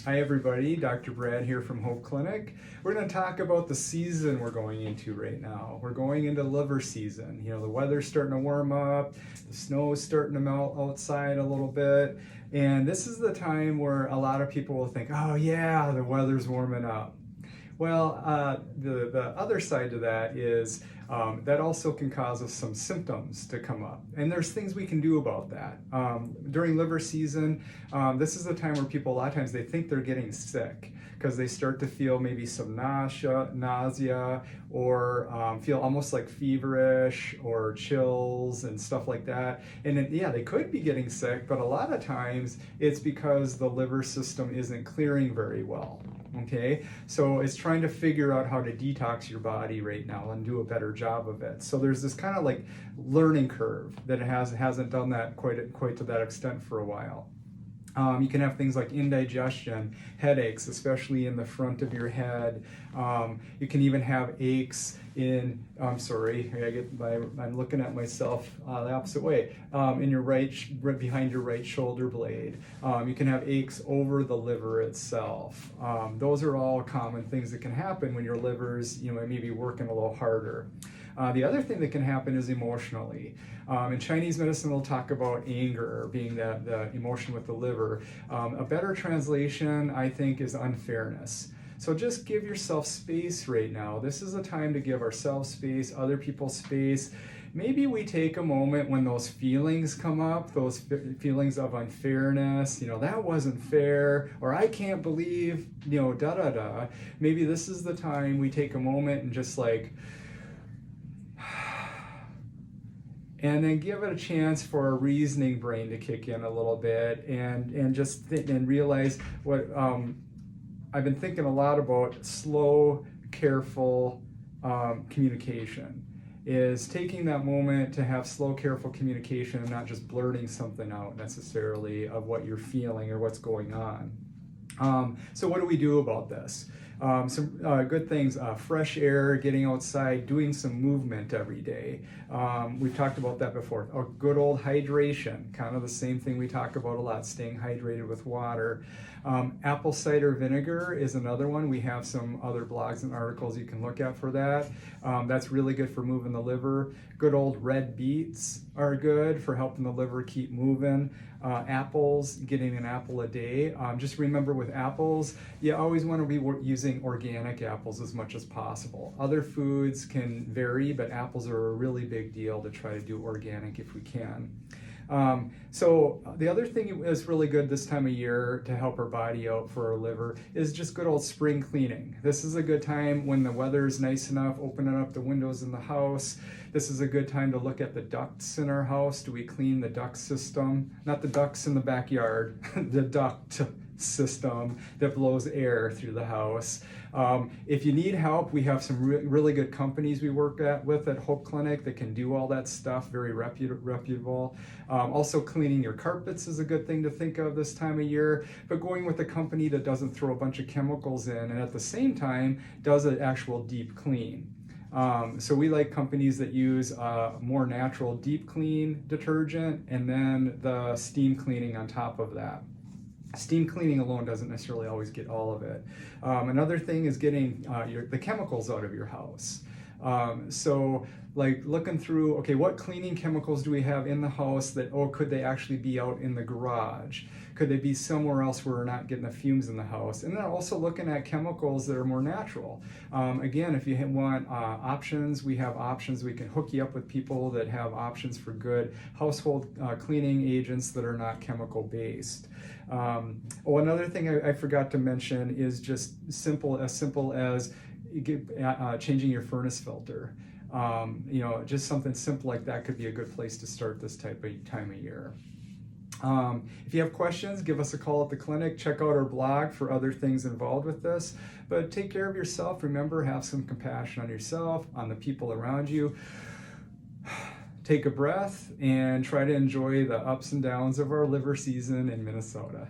Hi everybody, Dr. Brad here from Hope Clinic. We're going to talk about the season we're going into right now. We're going into liver season. You know, the weather's starting to warm up, the snow's starting to melt outside a little bit, and this is the time where a lot of people will think, oh yeah, the weather's warming up. Well, the other side to that is that also can cause us some symptoms to come up. And there's things we can do about that. During liver season, this is the time where people, a lot of times, they think they're getting sick because they start to feel maybe some nausea or feel almost like feverish or chills and stuff like that. And then, yeah, they could be getting sick, but a lot of times it's because the liver system isn't clearing very well. Okay, so it's trying to figure out how to detox your body right now and do a better job of it. So there's this kind of like learning curve that hasn't done that quite to that extent for a while. You can have things like indigestion, headaches, especially in the front of your head. You can even have aches in, I'm looking at myself the opposite way, in your right behind your right shoulder blade. You can have aches over the liver itself. Those are all common things that can happen when your liver's, maybe working a little harder. The other thing that can happen is emotionally. In Chinese medicine, we'll talk about anger being the emotion with the liver. A better translation, I think, is unfairness. So just give yourself space right now. This is a time to give ourselves space, other people space. Maybe we take a moment when those feelings come up, those feelings of unfairness, that wasn't fair, or I can't believe, Maybe this is the time we take a moment and just and then give it a chance for our reasoning brain to kick in a little bit and just realize what I've been thinking a lot about. Slow, careful communication is taking that moment to have slow, careful communication and not just blurting something out necessarily of what you're feeling or what's going on. So what do we do about this? Some good things, fresh air, getting outside, doing some movement every day. We've talked about that before. Good old hydration, kind of the same thing we talk about a lot, staying hydrated with water. Apple cider vinegar is another one. We have some other blogs and articles you can look at for that. That's really good for moving the liver. Good old red beets are good for helping the liver keep moving. Apples, getting an apple a day. Just remember with apples, you always want to be using organic apples as much as possible. Other foods can vary, but apples are a really big deal to try to do organic if we can. So the other thing is really good this time of year to help our body out for our liver is just good old spring cleaning. This is a good time when the weather is nice enough, opening up the windows in the house. This is a good time to look at the ducts in our house. Do we clean the duct system? Not the ducts in the backyard, the duct system that blows air through the house. If you need help, we have some really good companies we work with at Hope Clinic that can do all that stuff, very reputable. Also, cleaning your carpets is a good thing to think of this time of year, but going with a company that doesn't throw a bunch of chemicals in and at the same time does an actual deep clean. So we like companies that use more natural deep clean detergent and then the steam cleaning on top of that. Steam cleaning alone doesn't necessarily always get all of it. Another thing is getting the chemicals out of your house. So like looking through, okay, what cleaning chemicals do we have in the house that, could they actually be out in the garage? Could they be somewhere else where we're not getting the fumes in the house? And then also looking at chemicals that are more natural. Again, if you want options, we have options. We can hook you up with people that have options for good household cleaning agents that are not chemical based. Another thing I forgot to mention is just as simple as changing your furnace filter. Just something simple like that could be a good place to start this type of time of year. If you have questions, give us a call at the clinic. Check out our blog for other things involved with this. But take care of yourself. Remember, have some compassion on yourself, on the people around you. Take a breath and try to enjoy the ups and downs of our liver season in Minnesota.